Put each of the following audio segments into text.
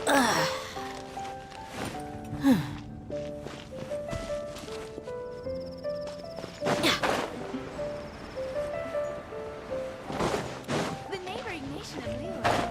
The neighboring nation of Liyue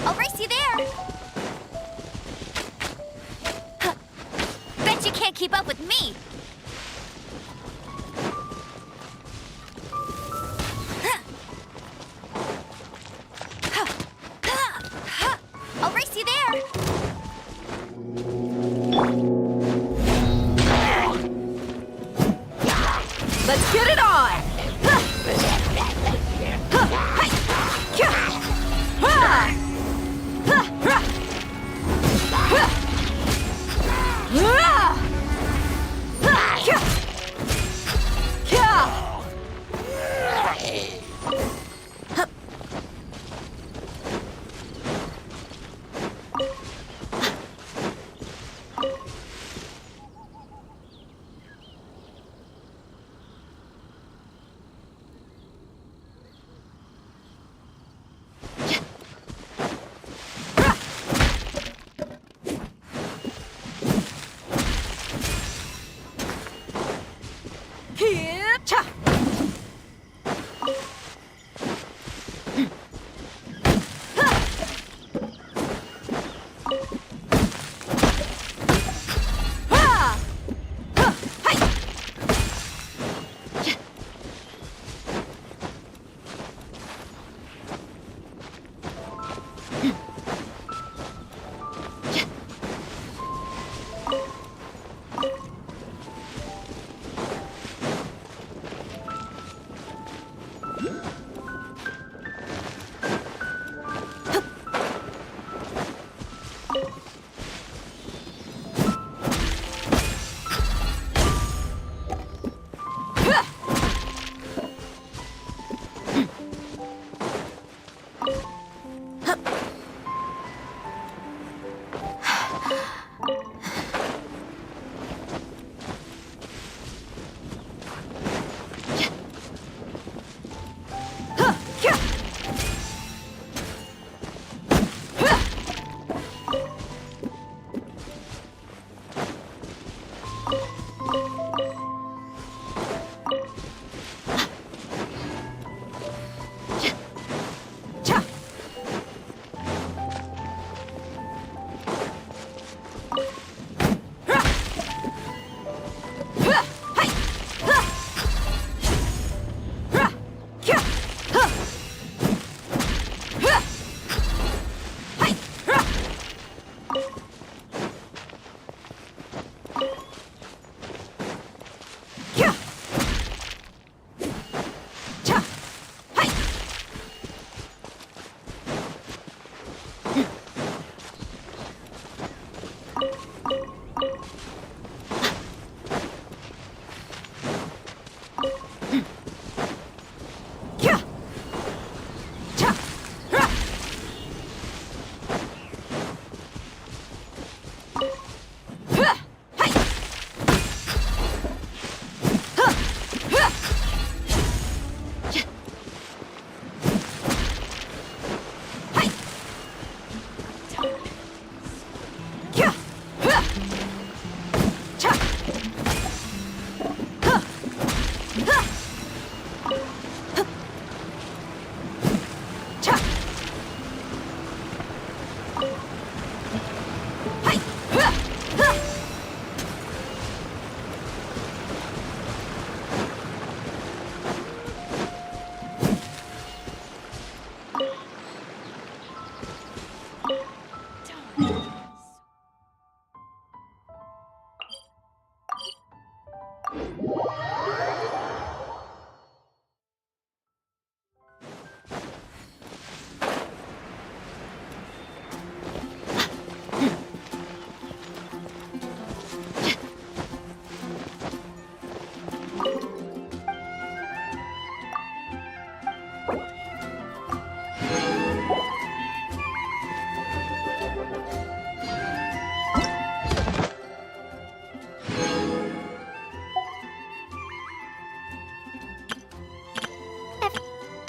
I'll race you there! Bet you can't keep up with me! I'll race you there! Let's get it on!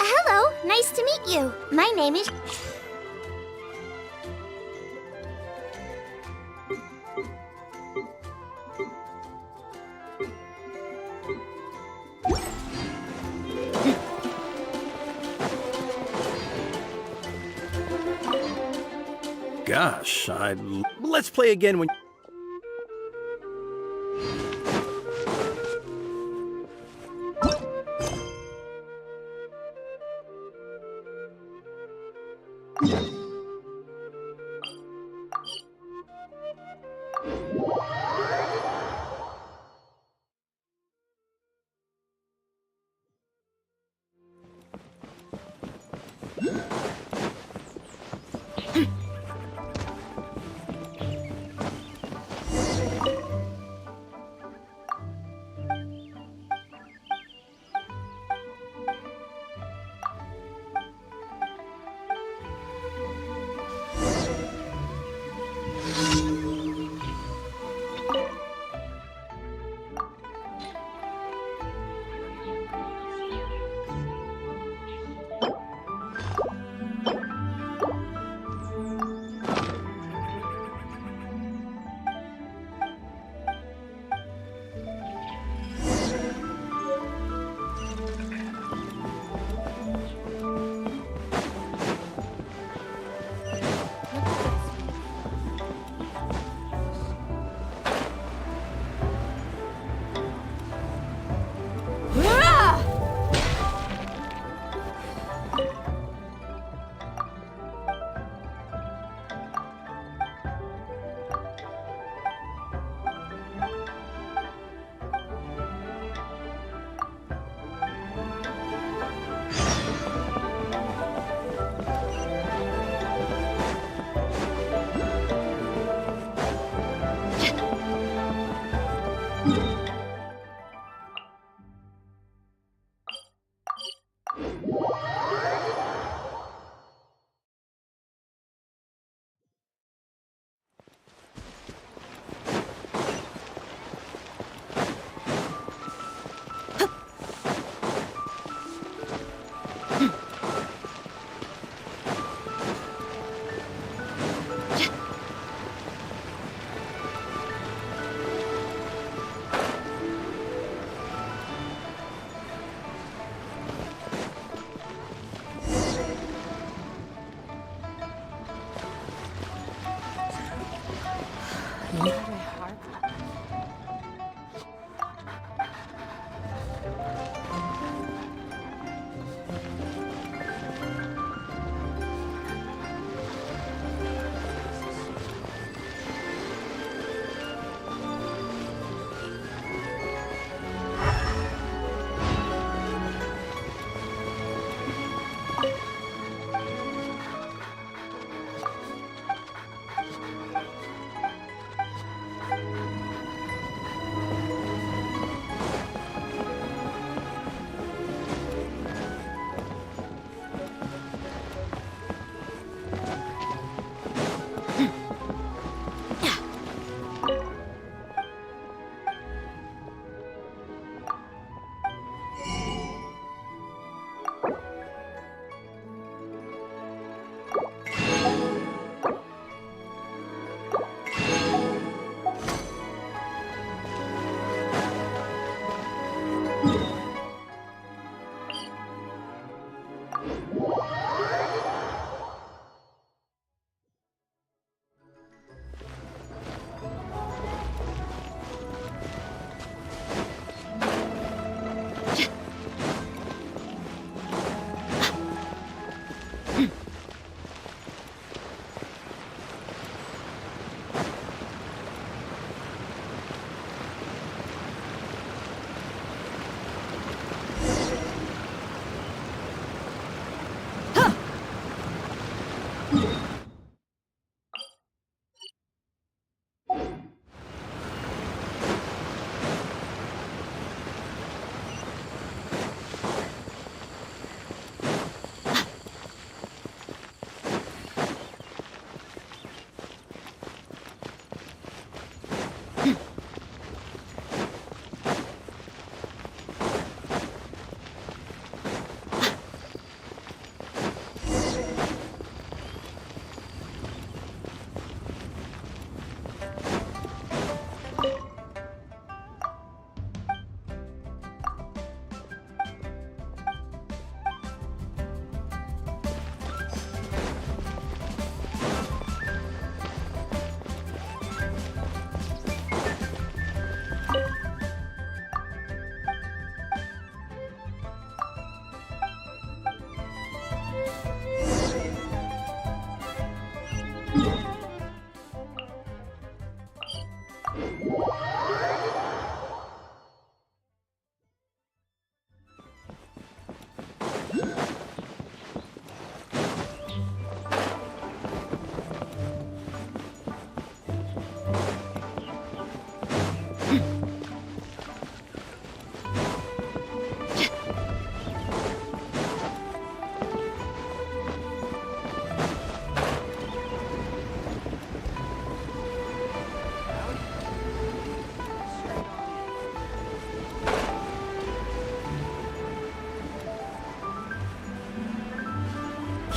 Hello, nice to meet you. My name is... Gosh, let's play again when...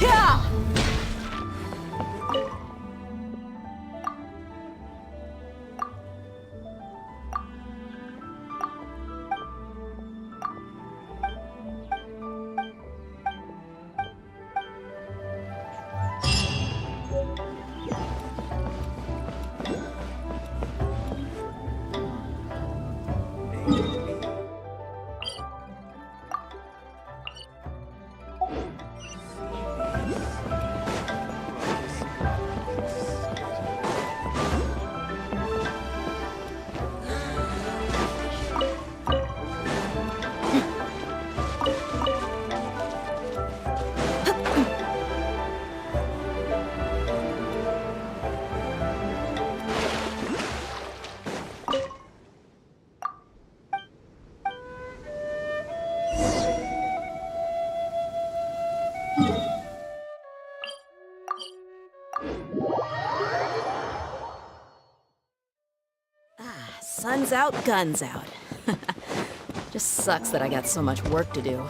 Yeah! Sun's out, guns out. Just sucks that I got so much work to do.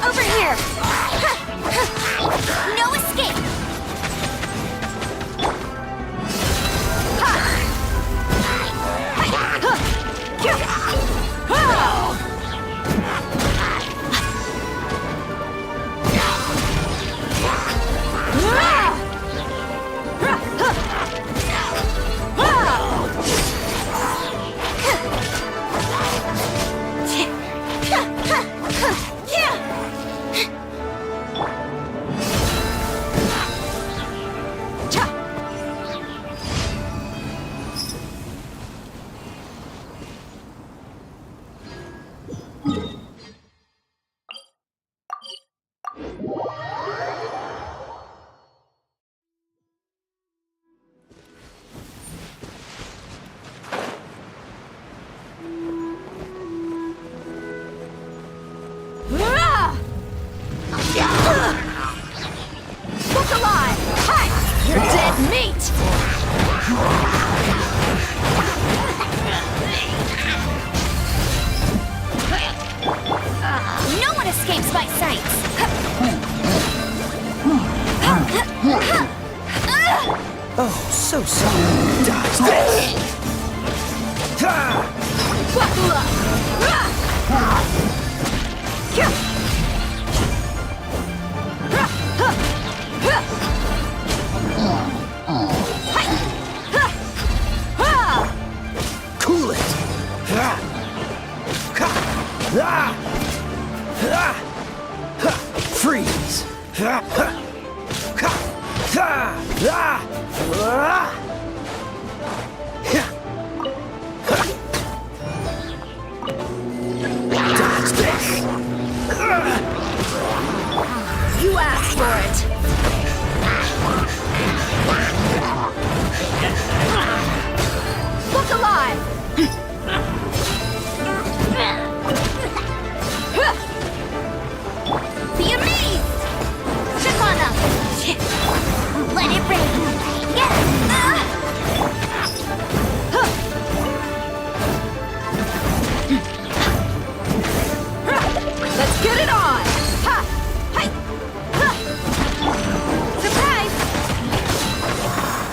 Over here! No escape! Look alive! Hi! You're dead meat! No one escapes my sights! Oh, so sorry. Dodge this! Buckle up! Cool it! Freeze! Dodge this! You asked for it! Look alive! Be amazed! Step on up! Let it rain! Yeah! Let's get it on! Ha! Hi! Ha! Surprise!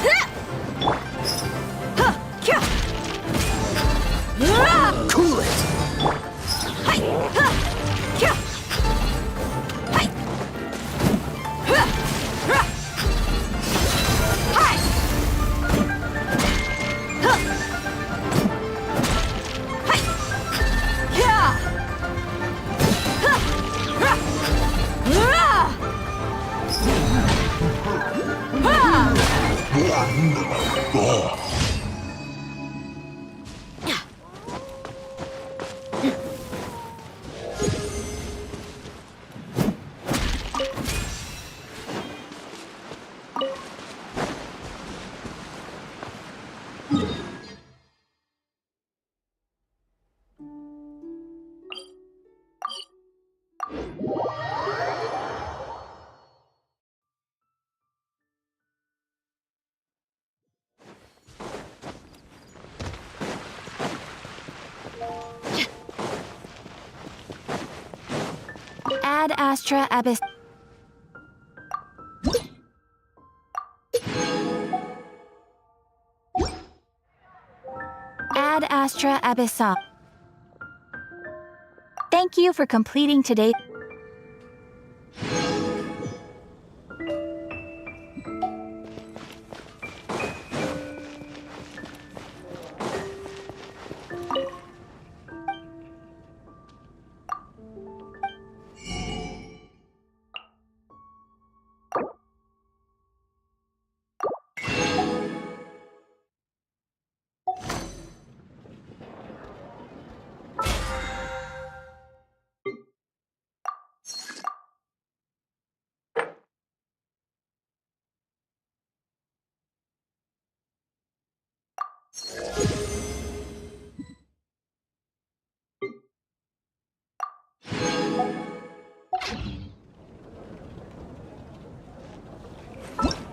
Ha! Ha! Kya! Ah! Cool it! Hi! Ha! Kya! Hi! Ha! Ha! Hi! Ha! Hi! Kya! Ad Astra Abyss. Ad Astra Abyssa. Thank you for completing today.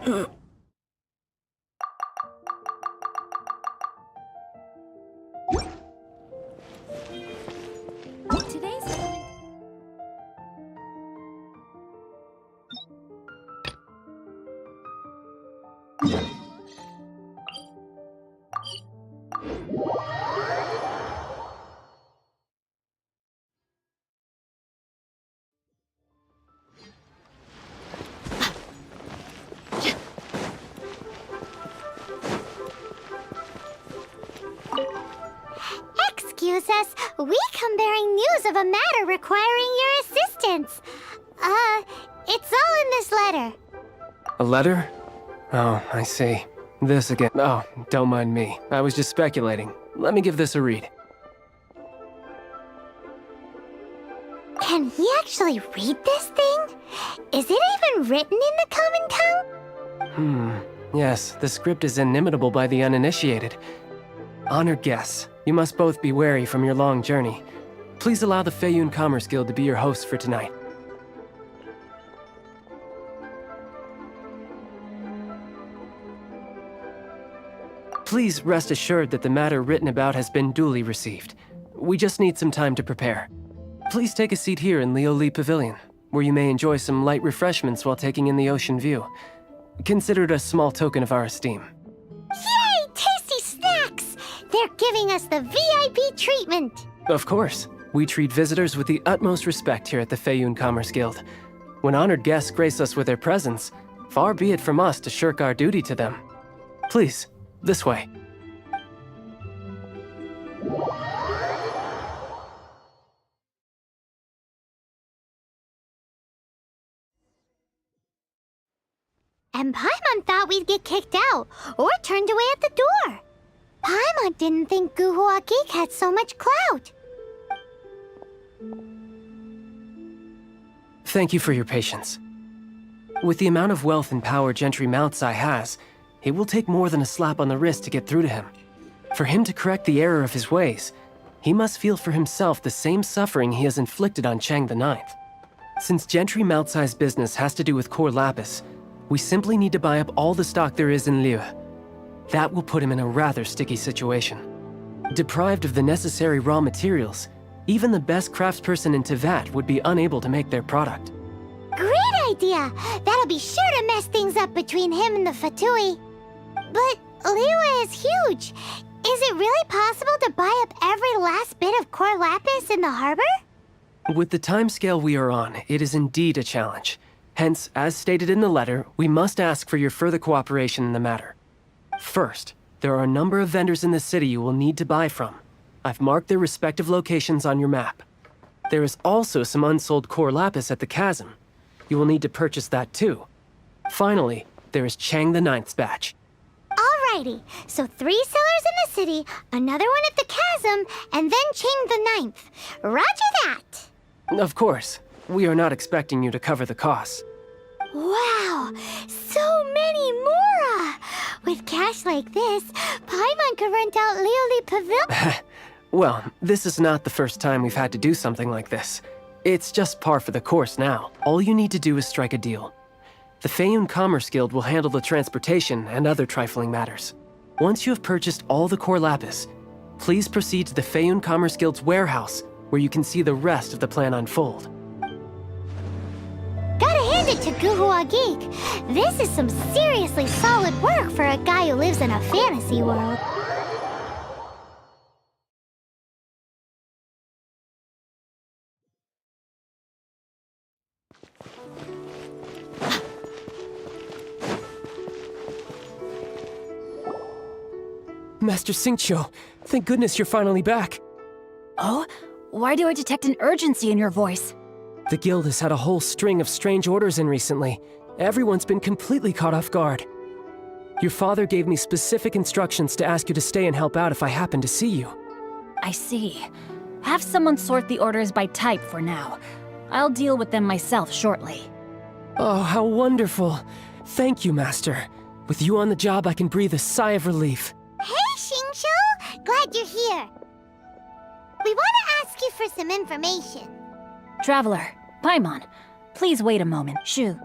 Today's Excuse us, we come bearing news of a matter requiring your assistance. It's all in this letter. A letter? Oh, I see. This again. Oh, don't mind me. I was just speculating. Let me give this a read. Can we actually read this thing? Is it even written in the common tongue? Yes, the script is inimitable by the uninitiated. Honored guests, you must both be wary from your long journey. Please allow the Feiyun Commerce Guild to be your host for tonight. Please rest assured that the matter written about has been duly received. We just need some time to prepare. Please take a seat here in Leo Lee Pavilion, where you may enjoy some light refreshments while taking in the ocean view. Consider it a small token of our esteem. Yay! Tasty snacks! They're giving us the VIP treatment. Of course. We treat visitors with the utmost respect here at the Feiyun Commerce Guild. When honored guests grace us with their presence, far be it from us to shirk our duty to them. Please, this way. And Paimon thought we'd get kicked out, or turned away at the door. Paimon didn't think Guhua Geek had so much clout. Thank you for your patience. With the amount of wealth and power Gentry Moutsai has, it will take more than a slap on the wrist to get through to him. For him to correct the error of his ways, he must feel for himself the same suffering he has inflicted on Chang the Ninth. Since Gentry Moutsai's business has to do with core lapis, we simply need to buy up all the stock there is in Liu. That will put him in a rather sticky situation. Deprived of the necessary raw materials, even the best craftsperson in Tevat would be unable to make their product. Great idea! That'll be sure to mess things up between him and the Fatui. But Liyue is huge. Is it really possible to buy up every last bit of core lapis in the harbor? With the timescale we are on, it is indeed a challenge. Hence, as stated in the letter, we must ask for your further cooperation in the matter. First, there are a number of vendors in the city you will need to buy from. I've marked their respective locations on your map. There is also some unsold core lapis at the chasm. You will need to purchase that too. Finally, there is Chang the Ninth's batch. Alrighty, so 3 sellers in the city, another one at the chasm, and then Chang the Ninth. Roger that! Of course, we are not expecting you to cover the costs. Wow, so many Mora! With cash like this, Paimon could rent out Lioli Pavilion. Well, this is not the first time we've had to do something like this. It's just par for the course now. All you need to do is strike a deal. The Feiyun Commerce Guild will handle the transportation and other trifling matters. Once you have purchased all the core lapis, please proceed to the Feiyun Commerce Guild's warehouse, where you can see the rest of the plan unfold. Gotta hand it to Guhua Geek. This is some seriously solid work for a guy who lives in a fantasy world. Master Xingqiu, thank goodness you're finally back. Oh? Why do I detect an urgency in your voice? The guild has had a whole string of strange orders in recently. Everyone's been completely caught off guard. Your father gave me specific instructions to ask you to stay and help out if I happen to see you. I see. Have someone sort the orders by type for now. I'll deal with them myself shortly. Oh, how wonderful. Thank you, Master. With you on the job, I can breathe a sigh of relief. Hey, Xingqiu! Glad you're here. We want to ask you for some information. Traveler, Paimon, please wait a moment. Shu,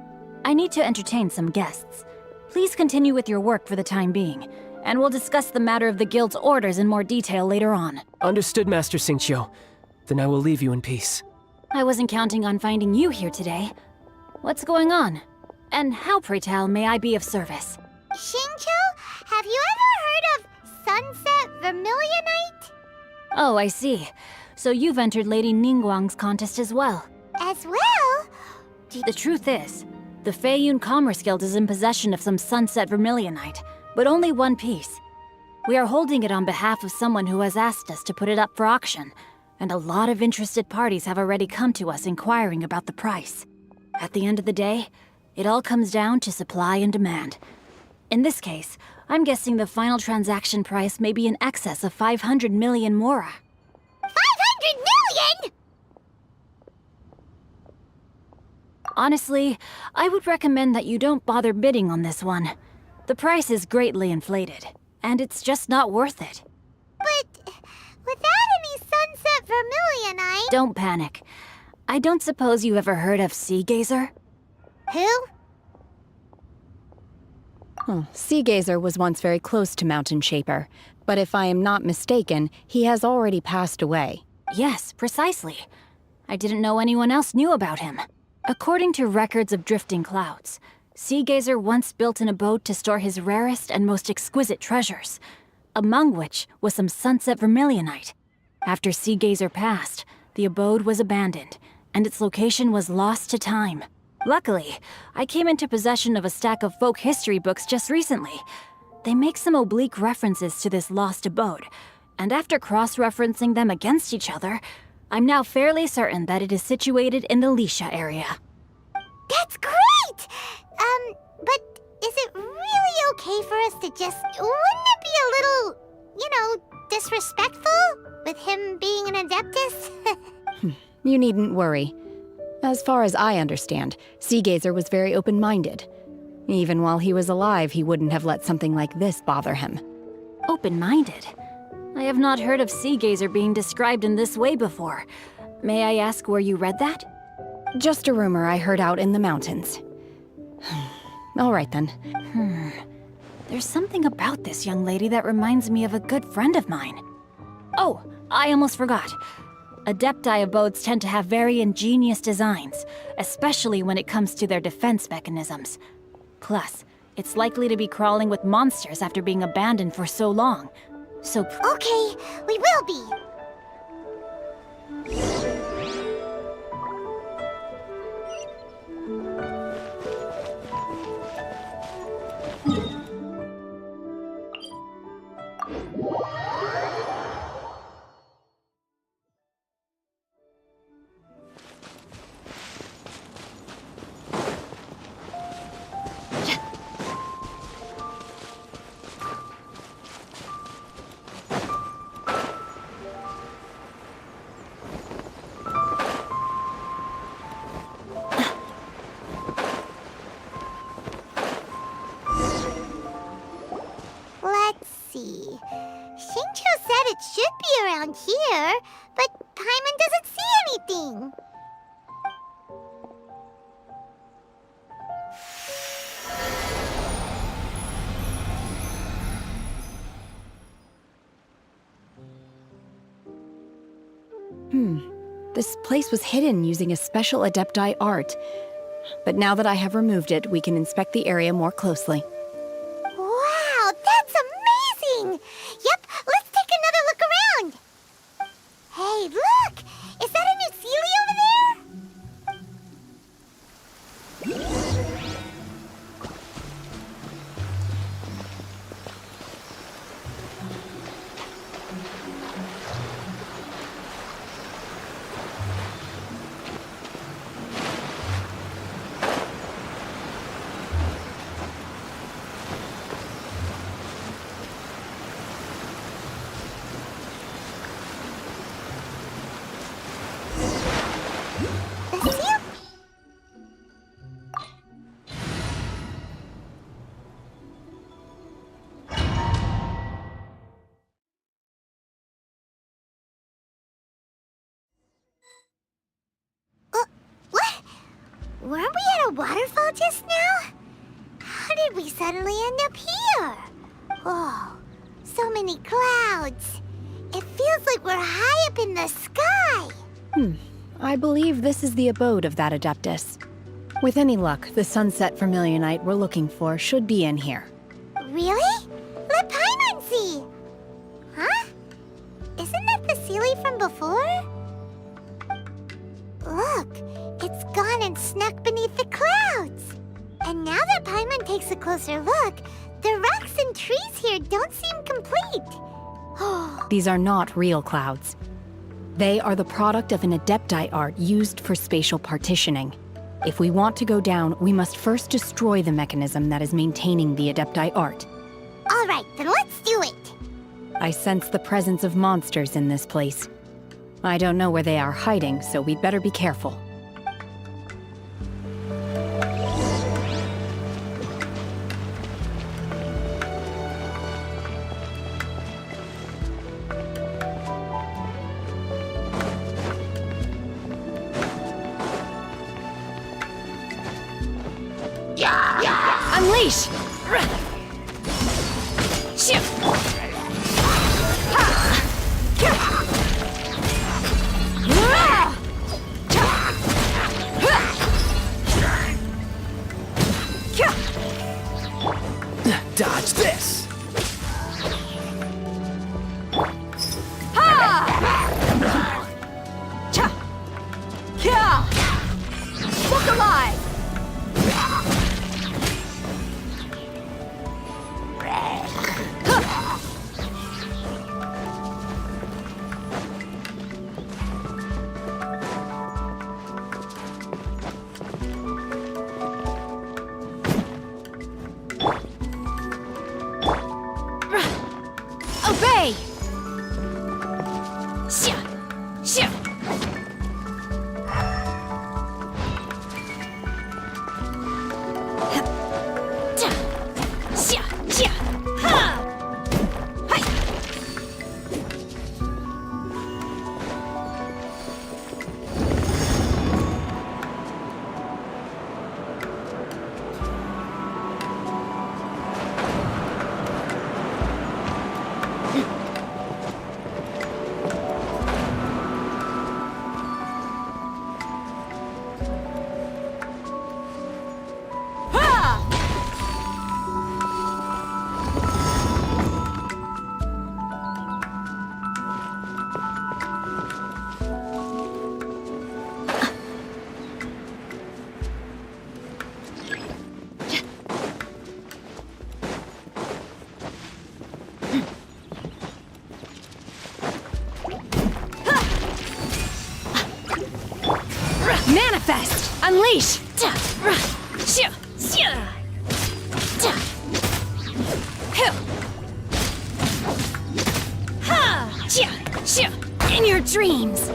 I need to entertain some guests. Please continue with your work for the time being, and we'll discuss the matter of the guild's orders in more detail later on. Understood, Master Xingqiu. Then I will leave you in peace. I wasn't counting on finding you here today. What's going on? And how, pray tell, may I be of service? Xingqiu, have you ever heard of Sunset Vermilionite? Oh, I see. So you've entered Lady Ningguang's contest as well. As well? The truth is, the Feiyun Commerce Guild is in possession of some Sunset Vermilionite, but only one piece. We are holding it on behalf of someone who has asked us to put it up for auction, and a lot of interested parties have already come to us inquiring about the price. At the end of the day, it all comes down to supply and demand. In this case, I'm guessing the final transaction price may be in excess of 500 million mora. 500 million?! Honestly, I would recommend that you don't bother bidding on this one. The price is greatly inflated, and it's just not worth it. But without any Sunset Vermilionite... Don't panic. I don't suppose you ever heard of Sea Gazer? Who? Sea Gazer was once very close to Mountain Shaper, but if I am not mistaken, he has already passed away. Yes, precisely. I didn't know anyone else knew about him. According to records of drifting clouds, Sea Gazer once built an abode to store his rarest and most exquisite treasures, among which was some Sunset Vermilionite. After Sea Gazer passed, the abode was abandoned, and its location was lost to time. Luckily, I came into possession of a stack of folk history books just recently. They make some oblique references to this lost abode, and after cross-referencing them against each other, I'm now fairly certain that it is situated in the Lisha area. That's great! But is it really okay for us to just... Wouldn't it be a little, disrespectful? With him being an Adeptus? You needn't worry. As far as I understand, Sea Gazer was very open-minded. Even while he was alive, he wouldn't have let something like this bother him. Open-minded? I have not heard of Sea Gazer being described in this way before. May I ask where you read that? Just a rumor I heard out in the mountains. All right then. There's something about this young lady that reminds me of a good friend of mine. Oh, I almost forgot. Adepti abodes tend to have very ingenious designs, especially when it comes to their defense mechanisms. Plus, it's likely to be crawling with monsters after being abandoned for so long. So... Okay, we will be. Let's see. Xingqiu said it should be around here, but Paimon doesn't see anything. This place was hidden using a special Adepti art. But now that I have removed it, we can inspect the area more closely. Wow, that's amazing! Yep, let's take another look around. Hey, look! Is that a new Sealy over there? The seal... What? Weren't we at a waterfall just now? did we suddenly end up here? Oh, so many clouds. It feels like we're high up in the sky. I believe this is the abode of that Adeptus. With any luck, the sunset Vermilionite we're looking for should be in here. Really? Let Paimon see! Huh? Isn't that the Sealy from before? Look, it's gone and snuck beneath the clouds. And now that Paimon takes a closer look, the rocks and trees here don't seem complete. Oh, These are not real clouds. They are the product of an Adepti art used for spatial partitioning. If we want to go down, we must first destroy the mechanism that is maintaining the Adepti art. all right, then let's do it. I sense the presence of monsters in this place. I don't know where they are hiding, so we'd better be careful. Unleash! Dodge this! Look alive! Obey! Manifest! Unleash! In your dreams!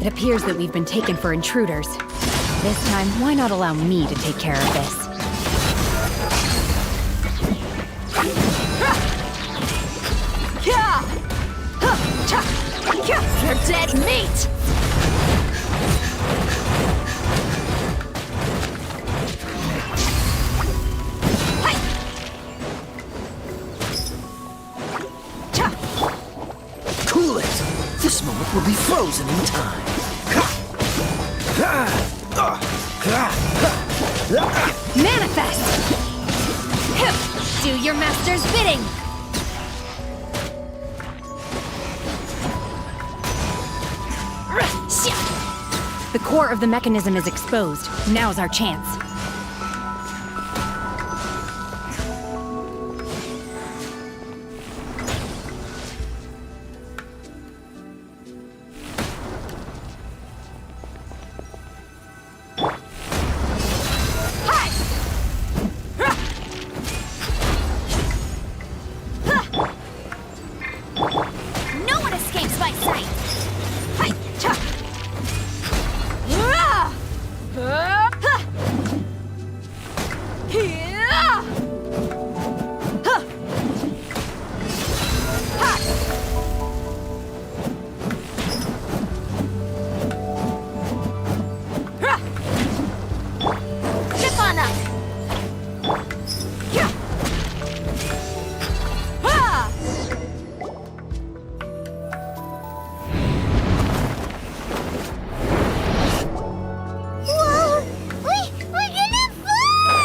It appears that we've been taken for intruders. This time, why not allow me to take care of this? You're dead meat! Cool it! This moment will be frozen in time. Manifest! Do your master's bidding! The core of the mechanism is exposed. Now's our chance. No one escapes my sight! Chip on up! Whoa! We're gonna fall!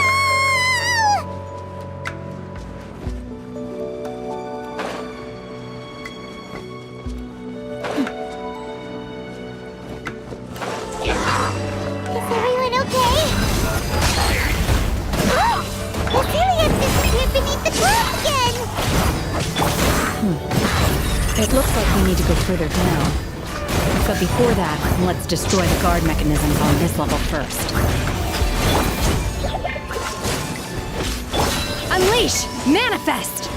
Is everyone okay? The Helios disappeared beneath the clouds again! It looks like we need to go further down. But before that, let's destroy the guard mechanisms on this level first. Unleash! Manifest!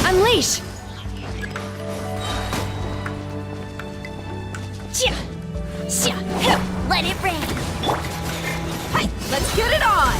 Unleash! Let it rain! Let's get it on!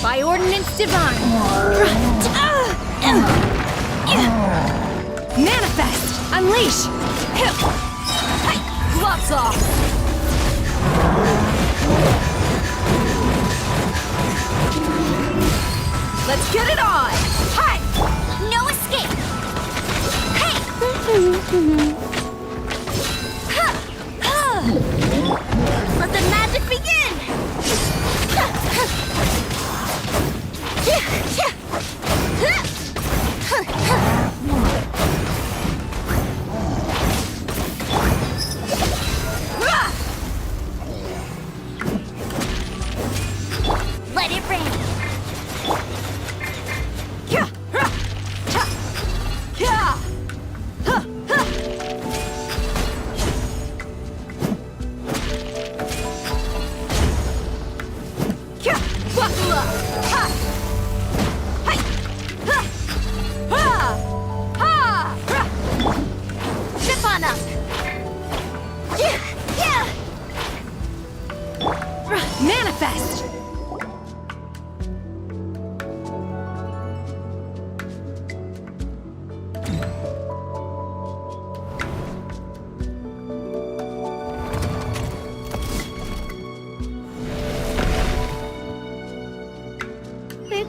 By ordinance divine! Manifest! Unleash! Gloves off! Let's get it on! Hi! No escape! Hey! Let the magic begin! Let it rain! Zip on up! Manifest!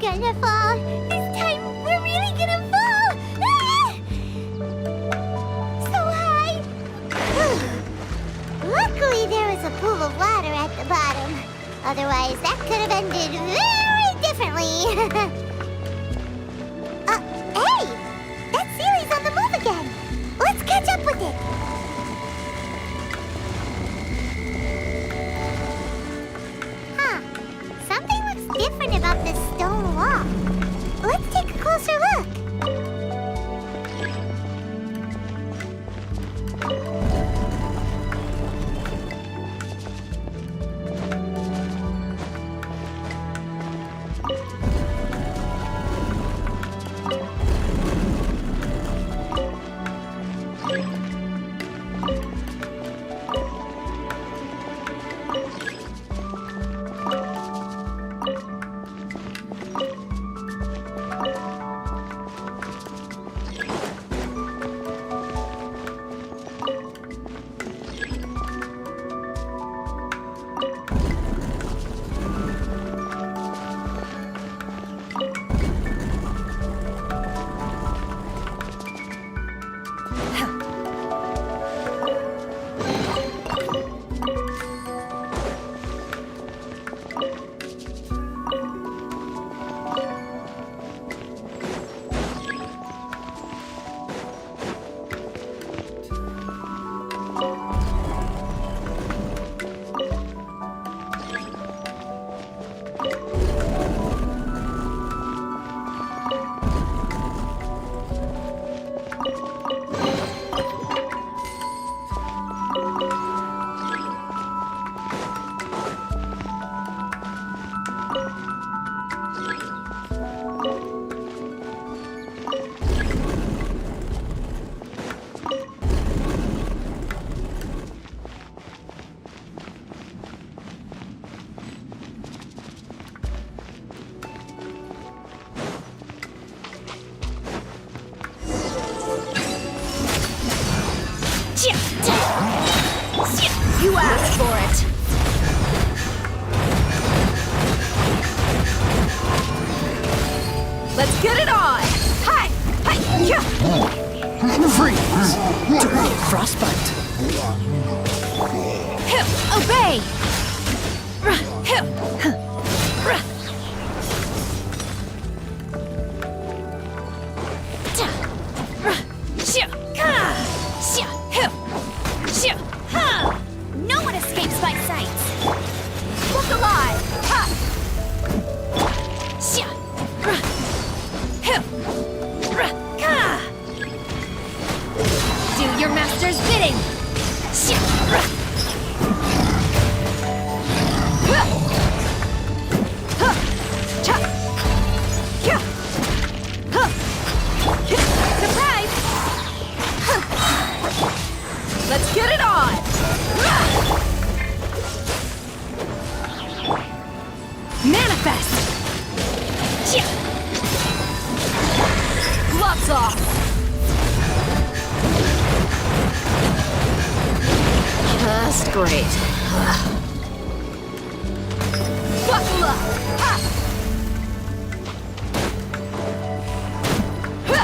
gonna fall. This time, we're really gonna fall. Ah! So high. Luckily, there was a pool of water at the bottom. Otherwise, that could have ended very differently. Hey! That Sealy's on the move again. Let's catch up with it. Huh. Something looks different about this stone wall. Let's take a closer look. You asked for it. Let's get it on! Hi! Hi! Yeah! Freeze! Direct frostbite. Obey! No one escapes my sight! Look alive! Ha! Do your master's bidding! Surprise! Let's get it on! Manifest! Gloves off! Just great. Buckle up! Ha! Ha!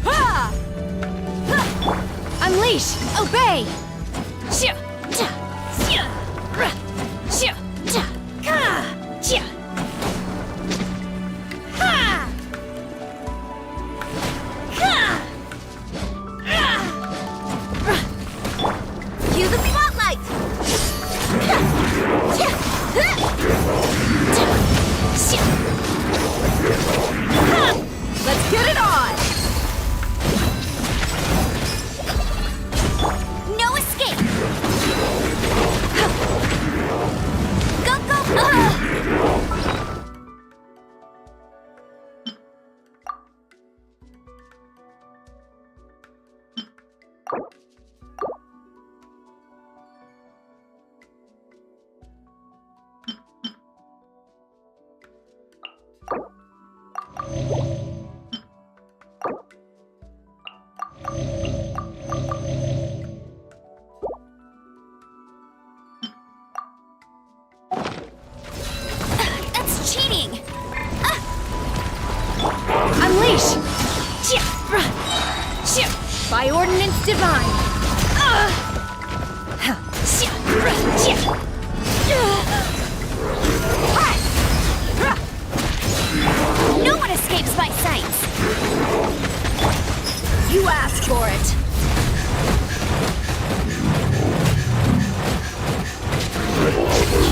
Ha! Unleash! Obey! Cue the spotlight! Let's get it on! No By ordinance divine! No one escapes my sights! You asked for it!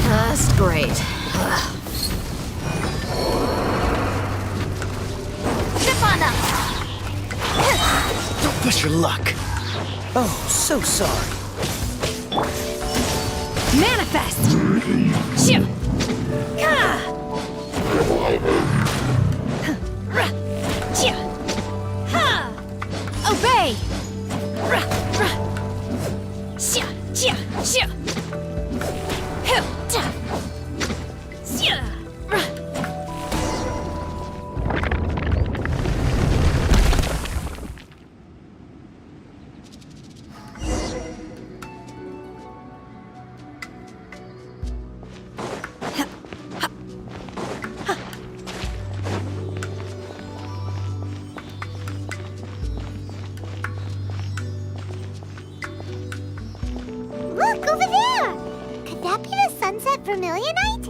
Just great. Zip on them! Don't push your luck. Oh, so sorry. Manifest! Shoo! Ka! Ha! Obey! Look, over there! Could that be the sunset vermilionite?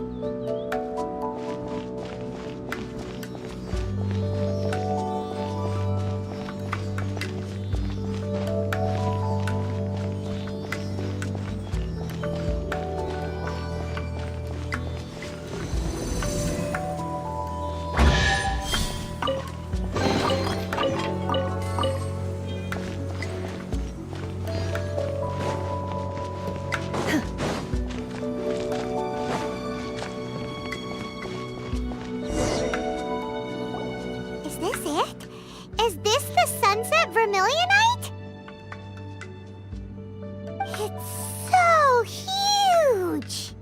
Is this it? Is this the sunset vermilionite? It's so huge!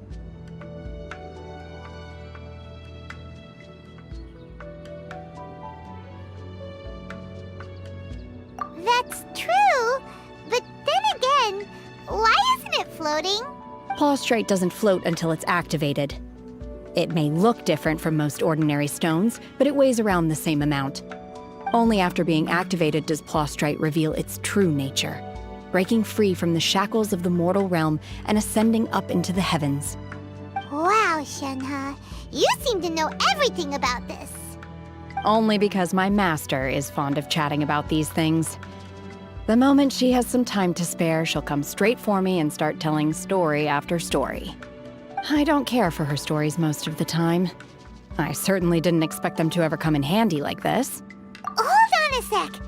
That's true, but then again, why isn't it floating? Plaustrite doesn't float until it's activated. It may look different from most ordinary stones, but it weighs around the same amount. Only after being activated does Plaustrite reveal its true nature, breaking free from the shackles of the mortal realm and ascending up into the heavens. Wow, Shenhe, you seem to know everything about this. Only because my master is fond of chatting about these things. The moment she has some time to spare, she'll come straight for me and start telling story after story. I don't care for her stories most of the time. I certainly didn't expect them to ever come in handy like this. Hold on a sec.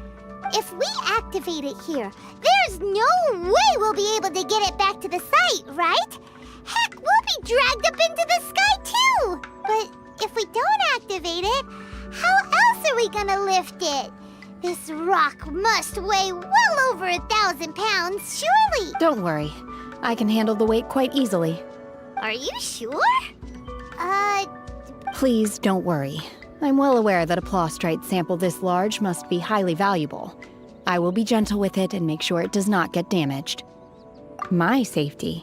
If we activate it here, there's no way we'll be able to get it back to the site, right? Heck, we'll be dragged up into the sky too! But if we don't activate it, how else are we gonna lift it? This rock must weigh well over 1,000 pounds, surely! Don't worry. I can handle the weight quite easily. Are you sure? Please don't worry. I'm well aware that a plaustrite sample this large must be highly valuable. I will be gentle with it and make sure it does not get damaged. My safety.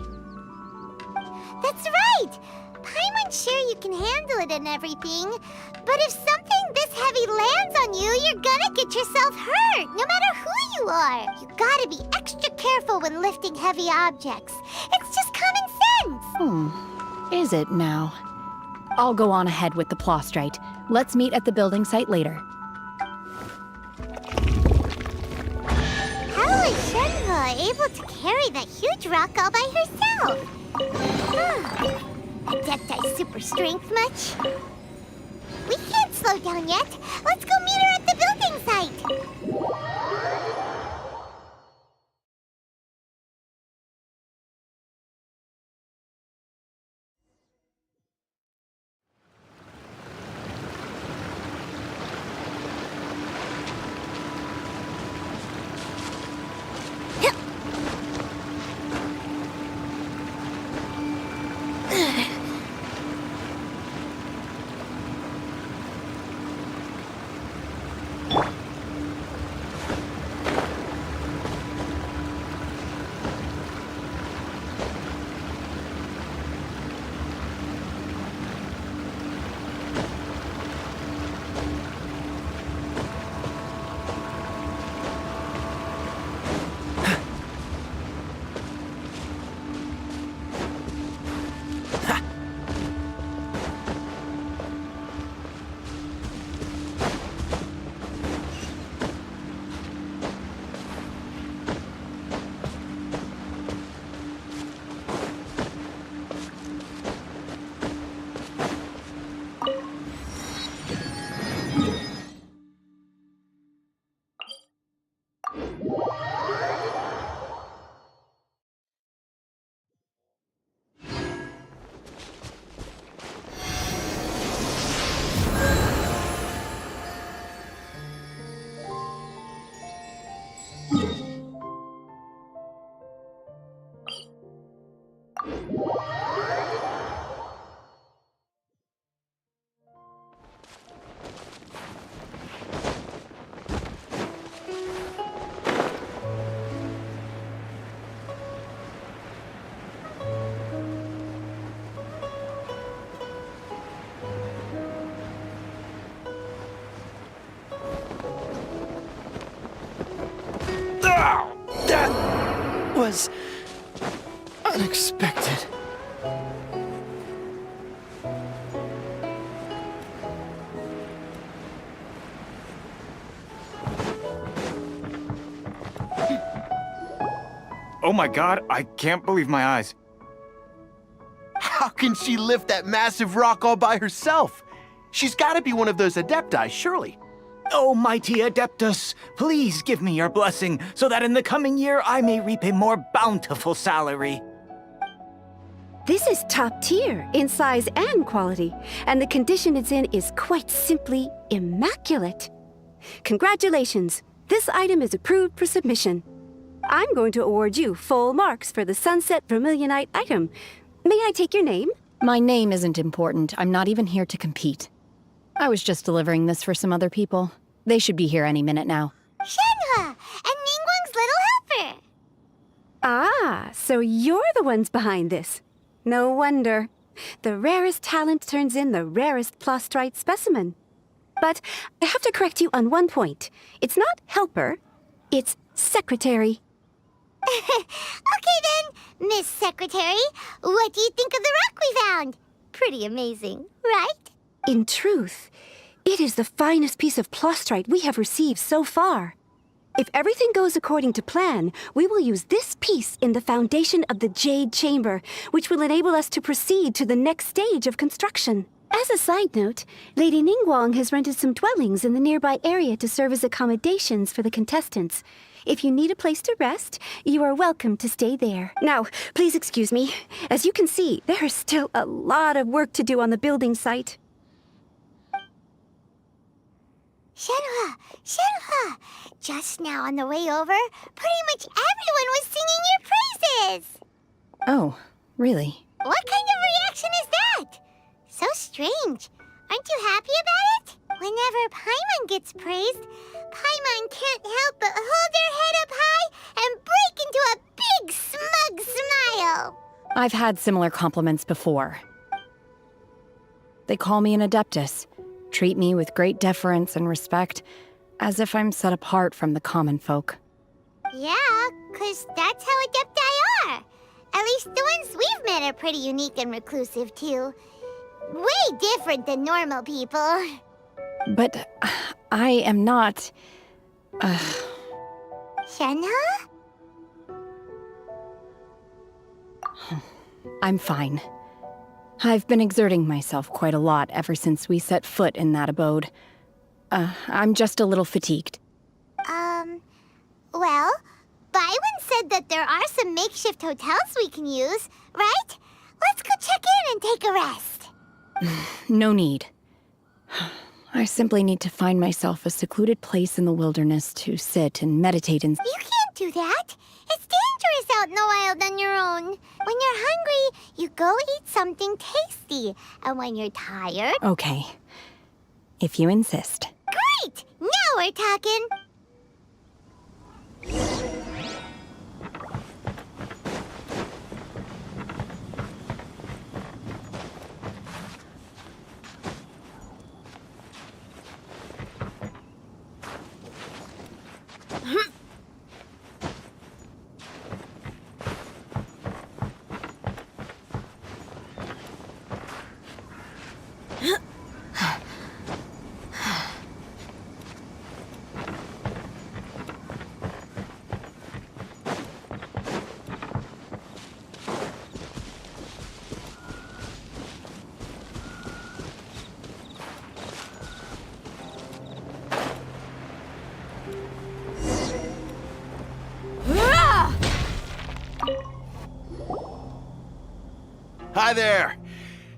That's right! Paimon's sure you can handle it and everything, but if something this heavy lands on you, you're gonna get yourself hurt, no matter who you are. You gotta be extra careful when lifting heavy objects. It's just common sense. Is it now? I'll go on ahead with the plaustrite. Let's meet at the building site later. How is Shenhe able to carry that huge rock all by herself? Adepti super strength much? We can't slow down yet. Let's go meet her at the building site. was unexpected. Oh my god, I can't believe my eyes. How can she lift that massive rock all by herself? She's gotta be one of those Adepti, surely. Oh, mighty Adeptus, please give me your blessing so that in the coming year I may reap a more bountiful salary. This is top tier in size and quality, and the condition it's in is quite simply immaculate. Congratulations! This item is approved for submission. I'm going to award you full marks for the Sunset Vermilionite item. May I take your name? My name isn't important. I'm not even here to compete. I was just delivering this for some other people. They should be here any minute now. Shenhua and Ningguang's little helper. Ah, so you're the ones behind this. No wonder. The rarest talent turns in the rarest plastrite specimen. But I have to correct you on one point. It's not helper, it's secretary. Okay then, Miss Secretary, what do you think of the rock we found? Pretty amazing, right? In truth, it is the finest piece of plastrite we have received so far. If everything goes according to plan, we will use this piece in the foundation of the Jade Chamber, which will enable us to proceed to the next stage of construction. As a side note, Lady Ningguang has rented some dwellings in the nearby area to serve as accommodations for the contestants. If you need a place to rest, you are welcome to stay there. Now, please excuse me. As you can see, there is still a lot of work to do on the building site. Shenhua! Just now on the way over, pretty much everyone was singing your praises! Oh, really? What kind of reaction is that? So strange. Aren't you happy about it? Whenever Paimon gets praised, Paimon can't help but hold their head up high and break into a big smug smile. I've had similar compliments before. They call me an Adeptus, treat me with great deference and respect, as if I'm set apart from the common folk. Yeah, 'cause that's how Adepti are. At least the ones we've met are pretty unique and reclusive, too. Way different than normal people. But I am not... Shenhua? I'm fine. I've been exerting myself quite a lot ever since we set foot in that abode. I'm just a little fatigued. Well, Byron said that there are some makeshift hotels we can use, right? Let's go check in and take a rest. No need. I simply need to find myself a secluded place in the wilderness to sit and meditate and... You can't do that. It's dangerous out in the wild on your own. When you're hungry, you go eat something tasty. And when you're tired... Okay. If you insist. Great! Now we're talking. Hi there!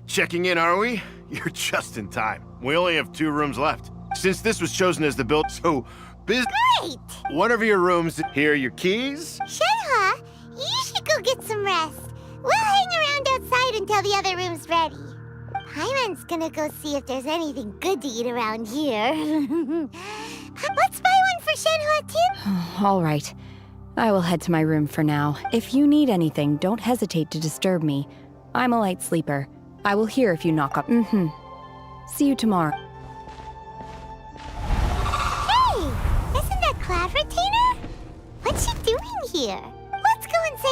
Checking in, are we? You're just in time. We only have 2 rooms left. Since this was chosen as the build, so Great! one of your rooms, here are your keys. Shenhua, you should go get some rest. We'll hang around outside until the other room's ready. Paimon's gonna go see if there's anything good to eat around here. Let's buy one for Shenhua, too. All right. I will head to my room for now. If you need anything, don't hesitate to disturb me. I'm a light sleeper. I will hear if you knock up. See you tomorrow. Hey! Isn't that Cloud Retainer? What's she doing here? Let's go and say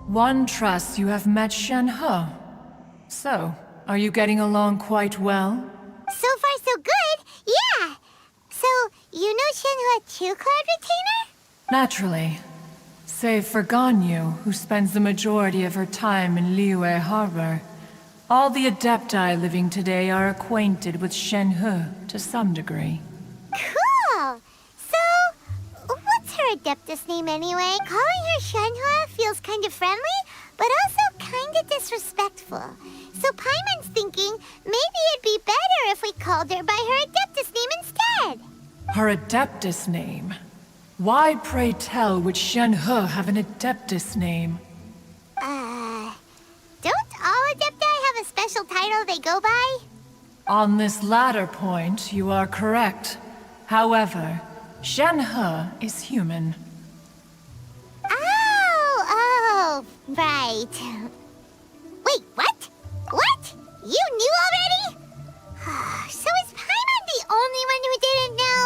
One trusts you have met Shen-He. So, are you getting along quite well? So far, so good. Yeah. So, you know Shenhua too, Cloud Retainer? Naturally. Save for Ganyu, who spends the majority of her time in Liyue Harbor. All the Adepti living today are acquainted with Shen-He to some degree. Cool. So, what's her Adeptus name anyway? Calling her Shenhua feels kind of friendly, but also kind of disrespectful. So Paimon's thinking maybe it'd be better if we called her by her Adeptus name instead. Her Adeptus name? Why, pray tell, would Shen-He have an Adeptus name? Don't all Adepti have a special title they go by? On this latter point, you are correct. However, Shen-He is human. Oh, right. Wait, what? What? You knew already? So is Paimon the only one who didn't know?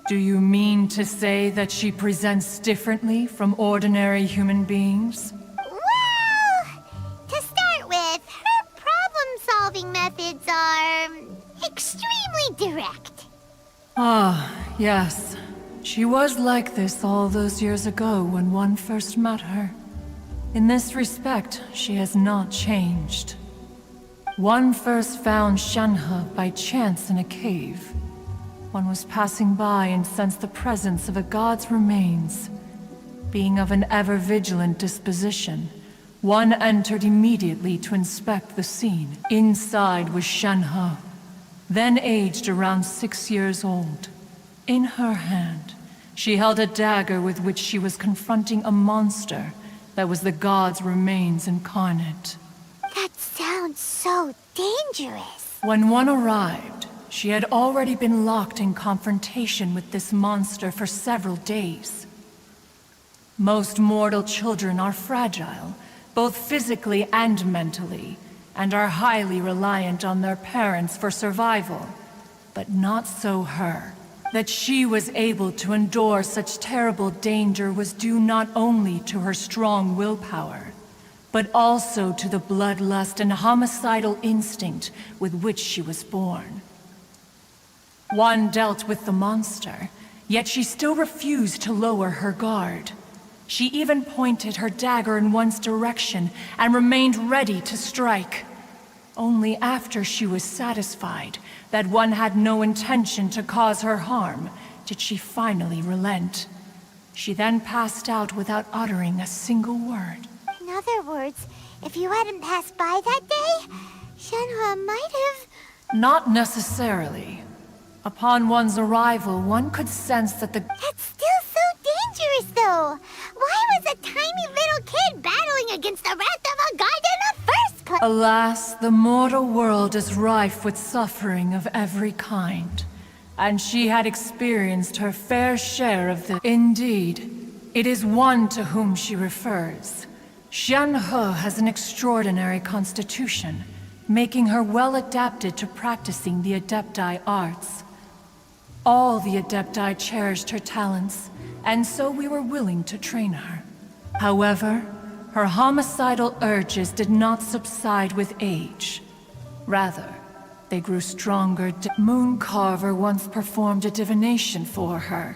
Do you mean to say that she presents differently from ordinary human beings? Well, to start with, her problem-solving methods are extremely direct. Ah, yes. She was like this all those years ago when one first met her. In this respect, she has not changed. One first found Shen-He by chance in a cave. One was passing by and sensed the presence of a god's remains. Being of an ever-vigilant disposition, one entered immediately to inspect the scene. Inside was Shen-He, then aged around 6 years old. In her hand, she held a dagger with which she was confronting a monster that was the god's remains incarnate. That sounds so dangerous. When one arrived, she had already been locked in confrontation with this monster for several days. Most mortal children are fragile, both physically and mentally, and are highly reliant on their parents for survival. But not so her. That she was able to endure such terrible danger was due not only to her strong willpower, but also to the bloodlust and homicidal instinct with which she was born. One dealt with the monster, yet she still refused to lower her guard. She even pointed her dagger in one's direction and remained ready to strike. Only after she was satisfied that one had no intention to cause her harm did she finally relent. She then passed out without uttering a single word. In other words, if you hadn't passed by that day, Shenhua might have... Not necessarily. Upon one's arrival, one could sense that the... That's still so dangerous, though. Why was a tiny little kid battling against the wrath of a god in the first place? Alas, the mortal world is rife with suffering of every kind. And she had experienced her fair share of the... Indeed, it is one to whom she refers. Shen-He has an extraordinary constitution, making her well adapted to practicing the Adepti arts. All the Adepti cherished her talents, and so we were willing to train her. However, her homicidal urges did not subside with age. Rather, they grew stronger. Mooncarver once performed a divination for her.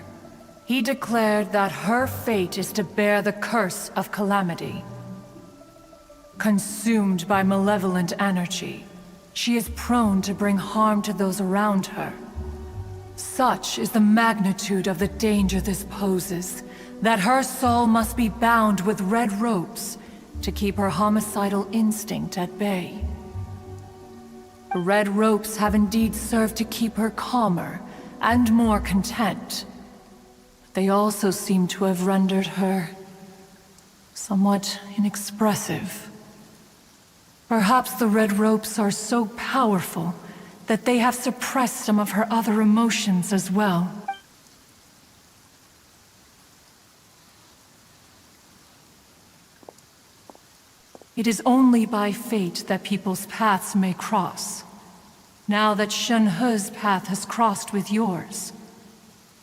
He declared that her fate is to bear the curse of calamity. Consumed by malevolent energy, she is prone to bring harm to those around her. Such is the magnitude of the danger this poses, that her soul must be bound with red ropes to keep her homicidal instinct at bay. The red ropes have indeed served to keep her calmer and more content. They also seem to have rendered her somewhat inexpressive. Perhaps the red ropes are so powerful that they have suppressed some of her other emotions as well. It is only by fate that people's paths may cross. Now that Shen-He's path has crossed with yours,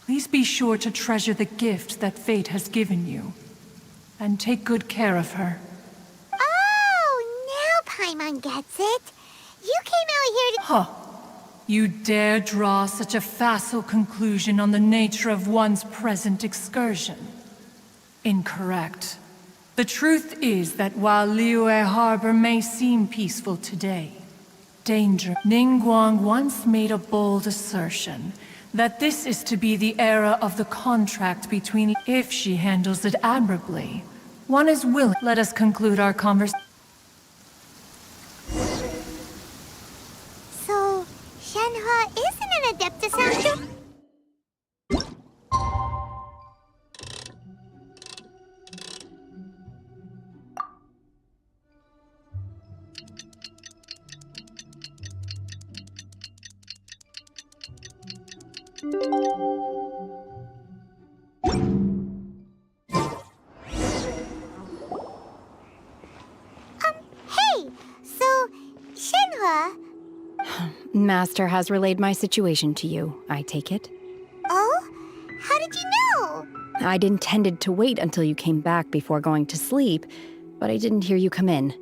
please be sure to treasure the gift that fate has given you, and take good care of her. Paimon gets it. You came out here to... Huh. You dare draw such a facile conclusion on the nature of one's present excursion? Incorrect. The truth is that while Liyue Harbor may seem peaceful today, Ningguang once made a bold assertion that this is to be the era of the contract between... If she handles it admirably, one is willing... Let us conclude our conversation. So, Shenhua isn't an Adeptus after... Hey! So, Shenhua... Master has relayed my situation to you, I take it. Oh? How did you know? I'd intended to wait until you came back before going to sleep, but I didn't hear you come in.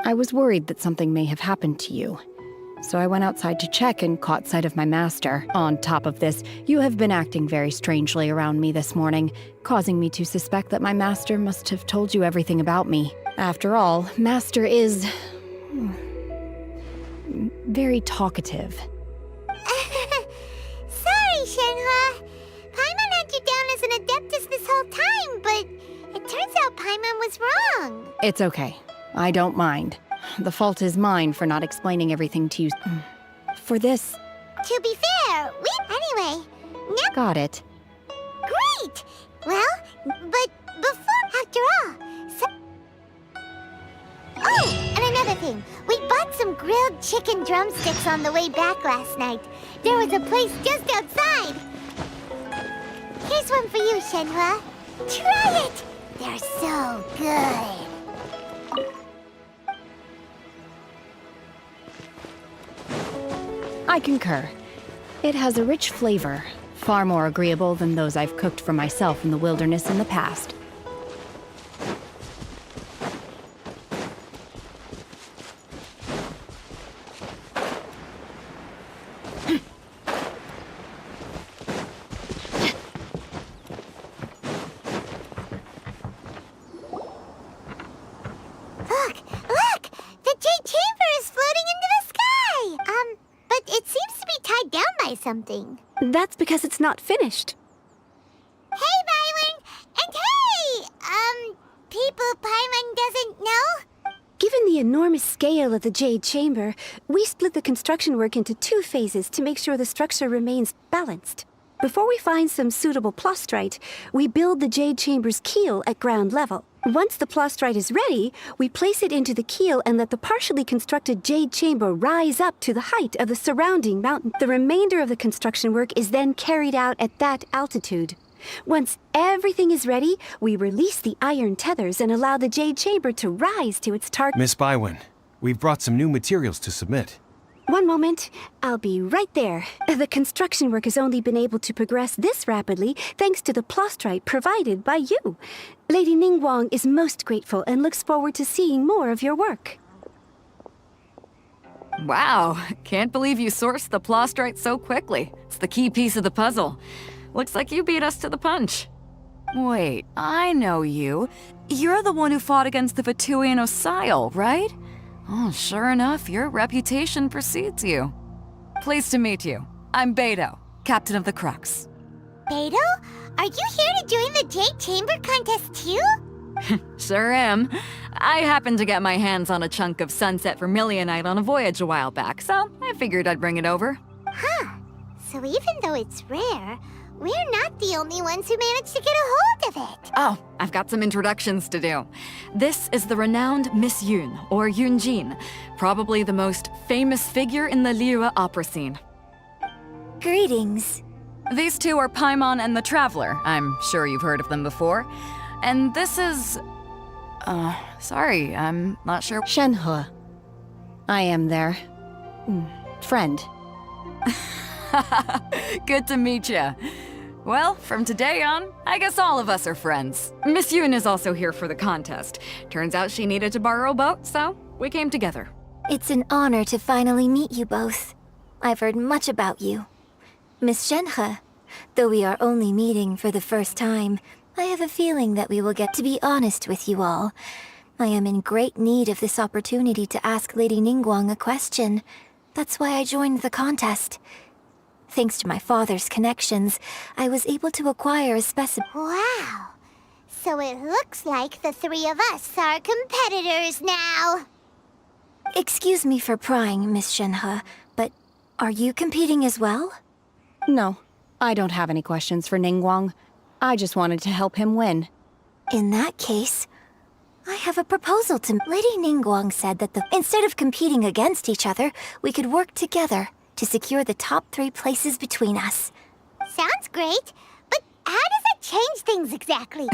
I was worried that something may have happened to you. So I went outside to check and caught sight of my master. On top of this, you have been acting very strangely around me this morning, causing me to suspect that my master must have told you everything about me. After all, master is... very talkative. Sorry, Shenhua. Paimon had you down as an Adeptus this whole time, but it turns out Paimon was wrong. It's okay. I don't mind. The fault is mine for not explaining everything to you. For this... To be fair, Anyway, now... Got it. Great! Well, but before... After all... Oh, and another thing. We bought some grilled chicken drumsticks on the way back last night. There was a place just outside. Here's one for you, Shenhua. Try it! They're so good. I concur. It has a rich flavor, far more agreeable than those I've cooked for myself in the wilderness in the past. Look! The Jade Chamber is floating into the sky! But it seems to be tied down by something. That's because it's not finished. Hey, Byron! And hey! People Paimon doesn't know? Given the enormous scale of the Jade Chamber, we split the construction work into 2 phases to make sure the structure remains balanced. Before we find some suitable plastrite, we build the Jade Chamber's keel at ground level. Once the plastrite is ready, we place it into the keel and let the partially constructed Jade Chamber rise up to the height of the surrounding mountain. The remainder of the construction work is then carried out at that altitude. Once everything is ready, we release the iron tethers and allow the Jade Chamber to rise to its target. Miss Bywin, we've brought some new materials to submit. One moment. I'll be right there. The construction work has only been able to progress this rapidly thanks to the plastrite provided by you. Lady Ningguang is most grateful and looks forward to seeing more of your work. Wow, can't believe you sourced the plastrite so quickly. It's the key piece of the puzzle. Looks like you beat us to the punch. Wait, I know you. You're the one who fought against the Fatui and Osile, right? Oh, sure enough, your reputation precedes you. Pleased to meet you. I'm Beto, captain of the Crux. Beto? Are you here to join the Jade Chamber contest too? Sure am. I happened to get my hands on a chunk of sunset vermilionite on a voyage a while back, so I figured I'd bring it over. Huh. So even though it's rare, we're not the only ones who managed to get a hold of it. Oh, I've got some introductions to do. This is the renowned Miss Yun, or Yunjin, probably the most famous figure in the Liyue opera scene. Greetings. These two are Paimon and the Traveler. I'm sure you've heard of them before. And this is... sorry, I'm not sure... Shenhua. I am their... friend. Good to meet you. Well, from today on, I guess all of us are friends. Miss Yun is also here for the contest. Turns out she needed to borrow a boat, so we came together. It's an honor to finally meet you both. I've heard much about you. Miss Shenhe, though we are only meeting for the first time, I have a feeling that we will get to be honest with you all. I am in great need of this opportunity to ask Lady Ningguang a question. That's why I joined the contest. Thanks to my father's connections, I was able to acquire a specimen. Wow! So it looks like the three of us are competitors now. Excuse me for prying, Miss Shenhe, but are you competing as well? No, I don't have any questions for Ningguang. I just wanted to help him win. In that case, I have a proposal to... Lady Ningguang said that instead of competing against each other, we could work together to secure the top 3 places between us. Sounds great, but how does it change things exactly?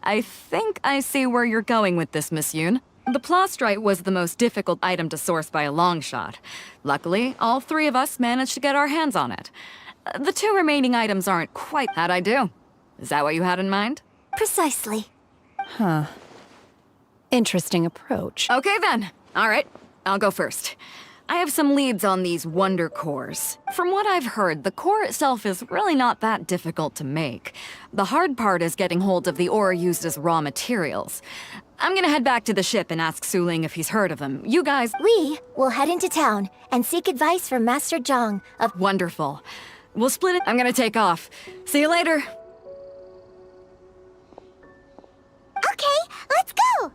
I think I see where you're going with this, Miss Yoon. The plastrite was the most difficult item to source by a long shot. Luckily, all 3 of us managed to get our hands on it. The 2 remaining items aren't quite... How'd I do? Is that what you had in mind? Precisely. Huh. Interesting approach. Okay then. All right, I'll go first. I have some leads on these wonder cores. From what I've heard, the core itself is really not that difficult to make. The hard part is getting hold of the ore used as raw materials. I'm gonna head back to the ship and ask Su Ling if he's heard of them. You guys... We will head into town and seek advice from Master Zhang of... Wonderful. We'll split it. I'm gonna take off. See you later. Okay, let's go!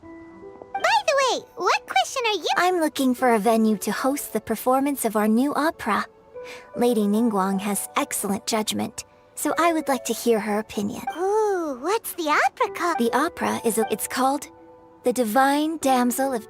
By the way, what question are you... I'm looking for a venue to host the performance of our new opera. Lady Ningguang has excellent judgment, so I would like to hear her opinion. Ooh, what's the opera called? The opera it's called The Divine Damsel of...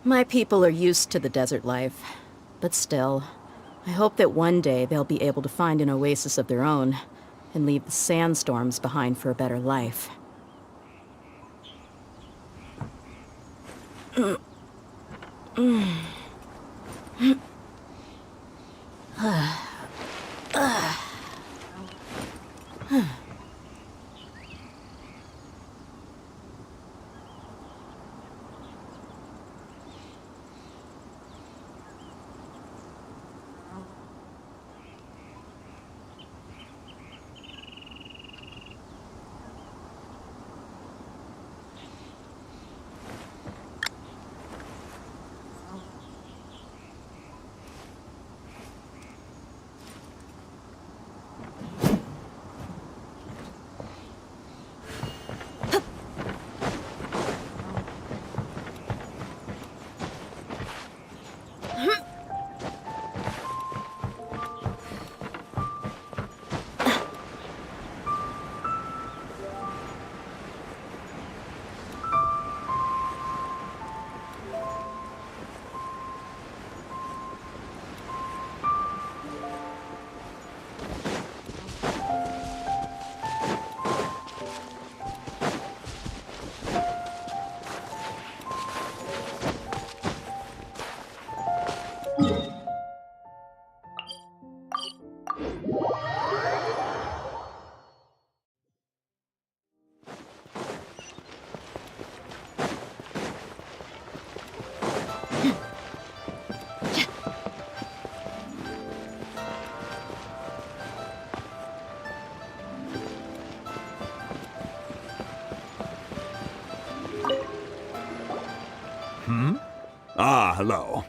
My people are used to the desert life, but still, I hope that one day they'll be able to find an oasis of their own and leave the sandstorms behind for a better life. Ah, hello.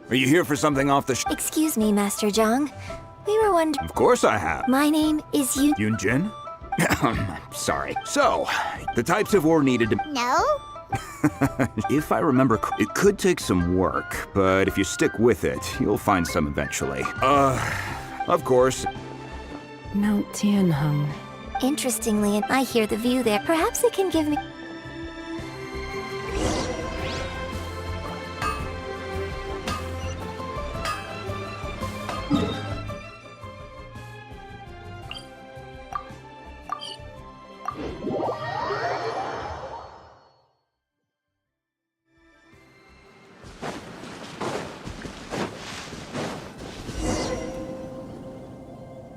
Are you here for something off the Excuse me, Master Zhang. We were wondering... Of course I have. My name is Yunjin? Sorry. So, the types of ore needed to... No? If I remember, it could take some work, but if you stick with it, you'll find some eventually. Of course. Mount Tianheng. Interestingly, I hear the view there. Perhaps it can give me...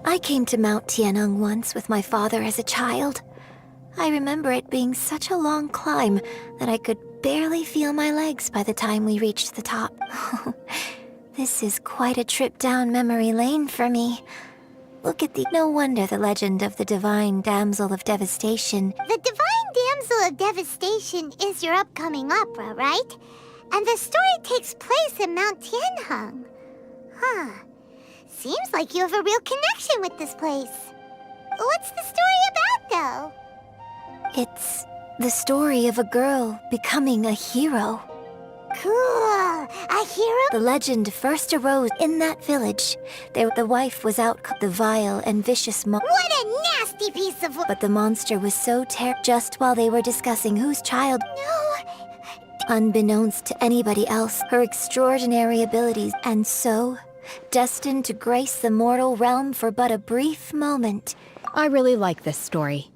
I came to Mount Tianeng once with my father as a child. I remember it being such a long climb that I could barely feel my legs by the time we reached the top. This is quite a trip down memory lane for me. Look at the... No wonder the legend of the Divine Damsel of Devastation. The Divine Damsel of Devastation is your upcoming opera, right? And the story takes place in Mount Tianheng. Huh. Seems like you have a real connection with this place. What's the story about, though? It's the story of a girl becoming a hero. Cool. A hero? The legend first arose in that village. The wife was out, the vile and vicious What a nasty piece of... But the monster was so just while they were discussing whose child... No. Unbeknownst to anybody else, her extraordinary abilities, and so, destined to grace the mortal realm for but a brief moment. I really like this story.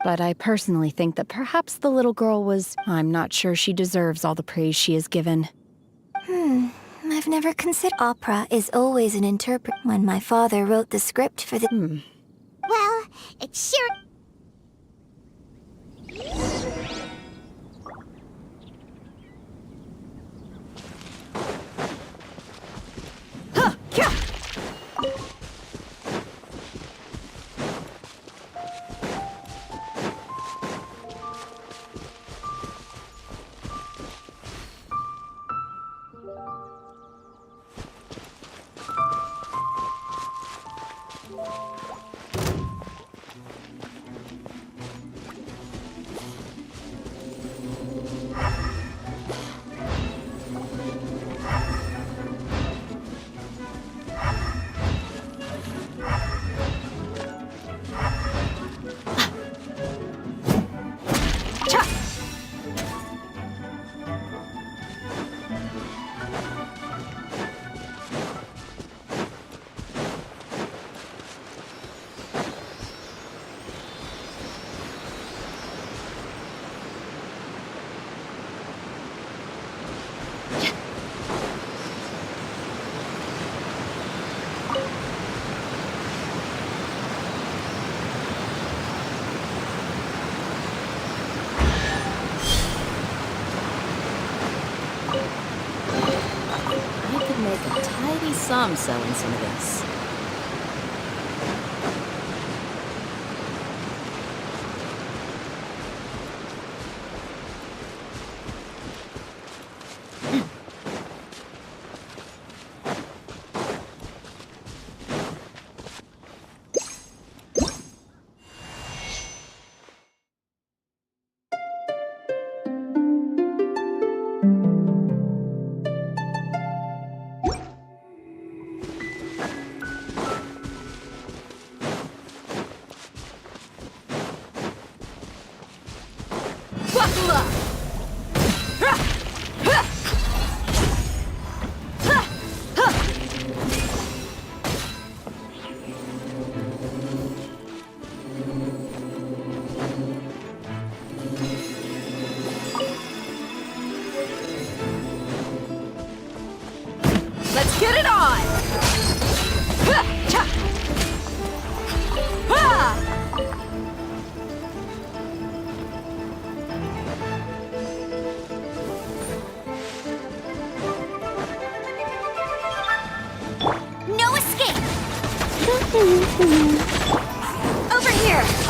But I personally think that perhaps the little girl was... I'm not sure she deserves all the praise she is given. I've never considered... Opera is always an interpret... When my father wrote the script for the... Well, it sure... Some selling some of this. Let's get it on! No escape! Over here!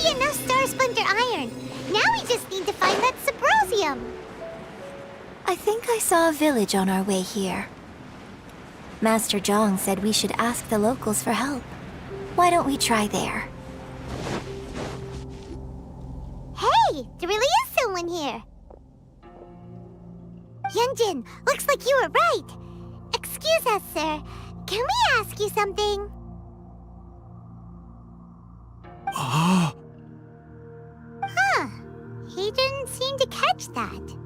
be enough Star Splinter iron. Now we just need to find that Subrosium. I think I saw a village on our way here. Master Zhang said we should ask the locals for help. Why don't we try there? Hey, there really is someone here. Yunjin, looks like you were right. Excuse us, sir. Can we ask you something? Huh. He didn't seem to catch that.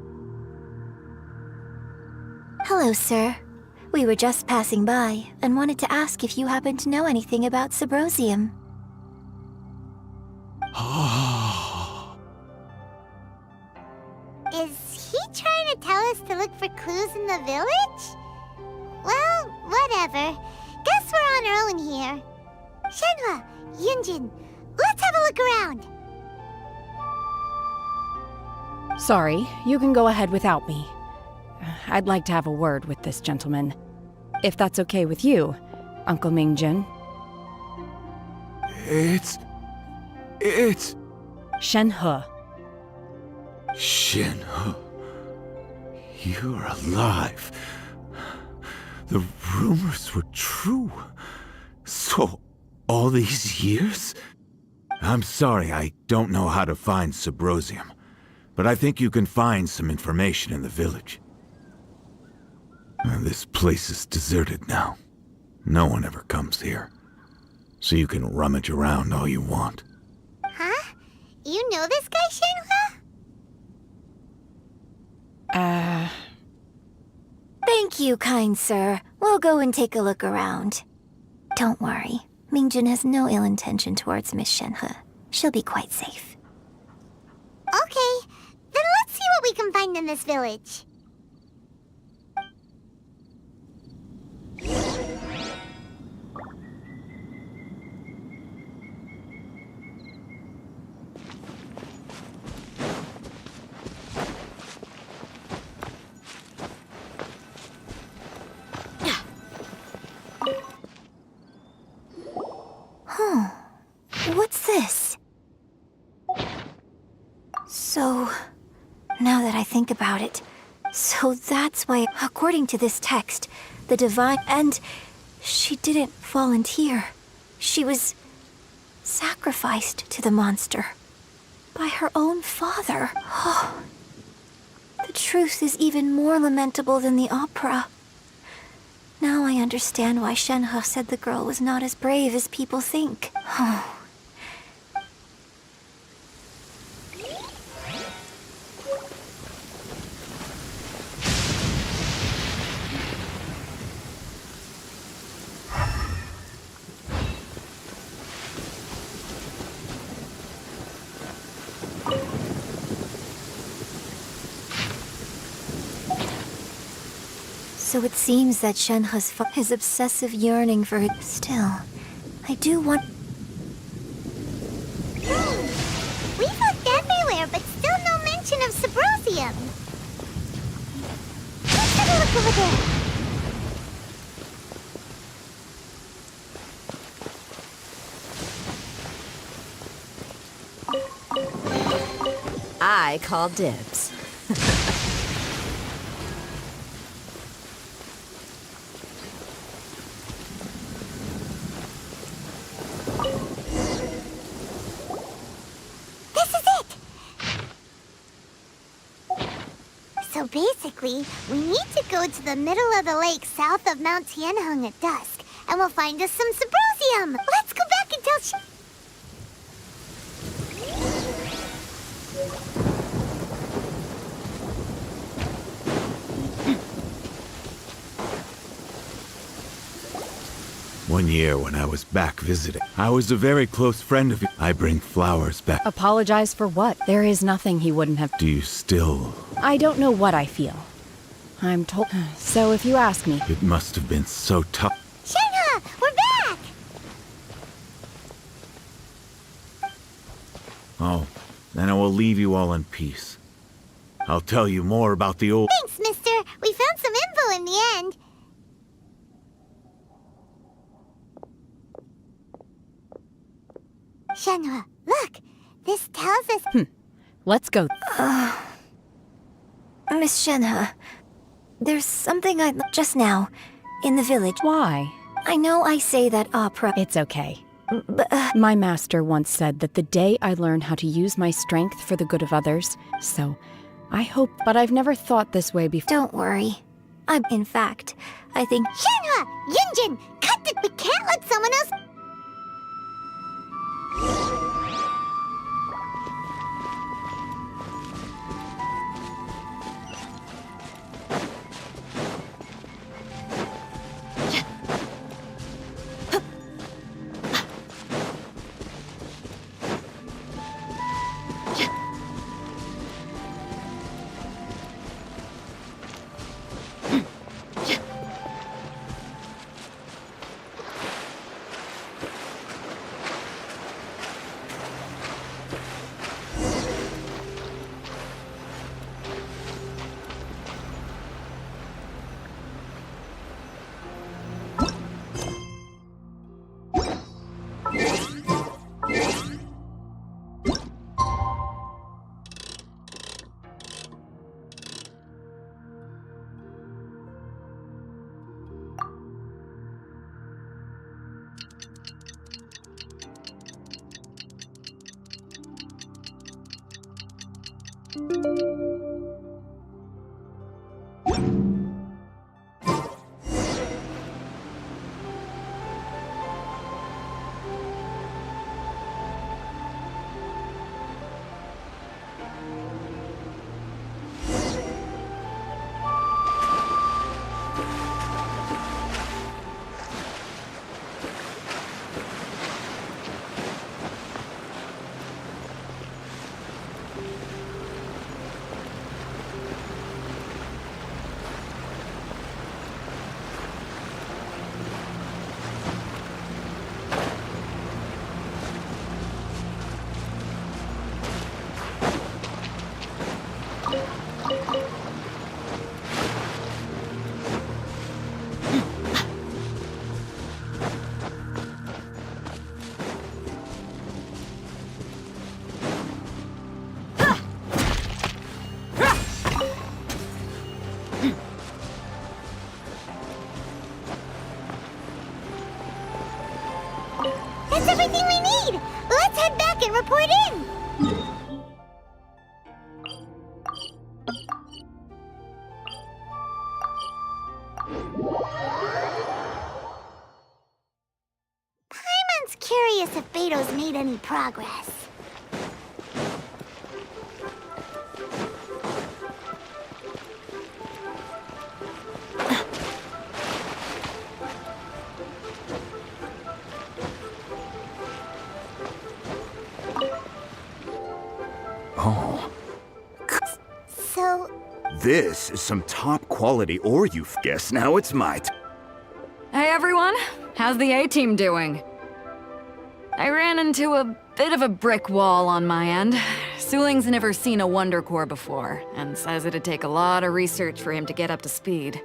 Hello, sir. We were just passing by and wanted to ask if you happen to know anything about Subrosium. Is he trying to tell us to look for clues in the village? Well, whatever. Guess we're on our own here. Shenhua, Yunjin, let's have a look around. Sorry, you can go ahead without me. I'd like to have a word with this gentleman. If that's okay with you, Uncle Mingjin. It's... Shenhe. Shenhe. You're alive. The rumors were true. So, all these years? I'm sorry, I don't know how to find Subrosium. But I think you can find some information in the village. This place is deserted now. No one ever comes here. So you can rummage around all you want. Huh? You know this guy, Shenhua? Thank you, kind sir. We'll go and take a look around. Don't worry. Mingjin has no ill intention towards Miss Shenhe. She'll be quite safe. Okay, then let's see what we can find in this village. What's this? So, now that I think about it, so that's why, according to this text, the divine... And she didn't volunteer. She was sacrificed to the monster by her own father. Oh, the truth is even more lamentable than the opera. Now I understand why Shenhe said the girl was not as brave as people think. Oh. So it seems that Shenhe's his obsessive yearning for it. Still, I do want... We've looked everywhere, but still no mention of Subrosium. Let's have a look over there. I call dibs. So basically, we need to go to the middle of the lake south of Mount Tianheng at dusk, and we'll find us some Subrosium. Let's go back and tell One year when I was back visiting, I was a very close friend of yours. I bring flowers back. Apologize for what? There is nothing he wouldn't have... Do you still... I don't know what I feel. I'm told... So if you ask me... It must have been so tough. Shenhe, we're back! Oh, then I will leave you all in peace. I'll tell you more about the old... Thanks, mister. We found some info in the end. Shenhua, look! This tells us... Let's go. Miss Shenhe, there's something I... just now, in the village. Why? I know I say that opera... It's okay. But, My master once said that the day I learn how to use my strength for the good of others, so I hope, but I've never thought this way before. Don't worry. In fact, I think... Shenhe! Yunjin! Cut it! We can't let someone else... That's everything we need! Let's head back and report in! Paimon's curious if Beto's made any progress. Oh. So... This is some top-quality ore, you've guessed. Now it's my Hey everyone, how's the A-team doing? I ran into a bit of a brick wall on my end. Suling's never seen a Wonder Core before, and says it'd take a lot of research for him to get up to speed.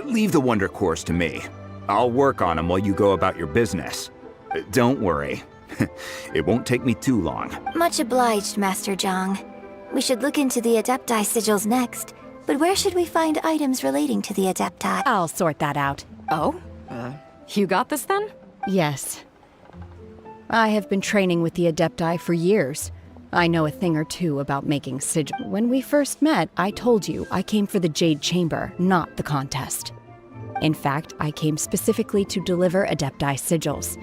Leave the Wonder Cores to me. I'll work on them while you go about your business. Don't worry. It won't take me too long. Much obliged, Master Zhang. We should look into the Adepti sigils next. But where should we find items relating to the Adepti? I'll sort that out. Oh? You got this then? Yes. I have been training with the Adepti for years. I know a thing or two about making sigils. When we first met, I told you I came for the Jade Chamber, not the contest. In fact, I came specifically to deliver Adepti sigils.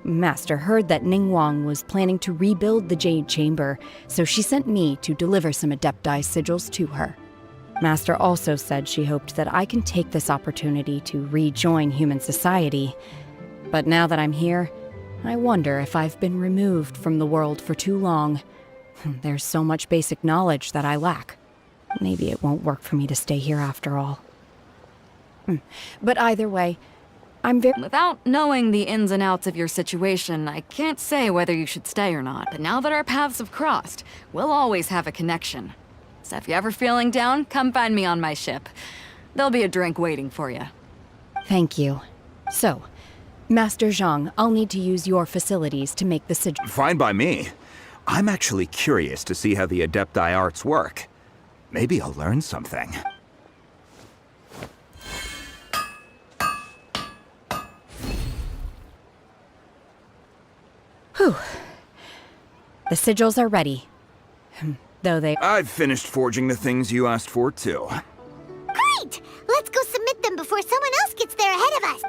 Master heard that Ningguang was planning to rebuild the Jade Chamber, so she sent me to deliver some Adepti sigils to her. Master also said she hoped that I can take this opportunity to rejoin human society. But now that I'm here, I wonder if I've been removed from the world for too long. There's so much basic knowledge that I lack. Maybe it won't work for me to stay here after all. But either way, I'm very... Without knowing the ins and outs of your situation, I can't say whether you should stay or not. But now that our paths have crossed, we'll always have a connection. So if you're ever feeling down, come find me on my ship. There'll be a drink waiting for you. Thank you. So, Master Zhang, I'll need to use your facilities to make the sigil. Fine by me. I'm actually curious to see how the Adepti arts work. Maybe I'll learn something. Whew. The sigils are ready. Though they... I've finished forging the things you asked for, too. Great! Let's go submit them before someone else gets there ahead of us.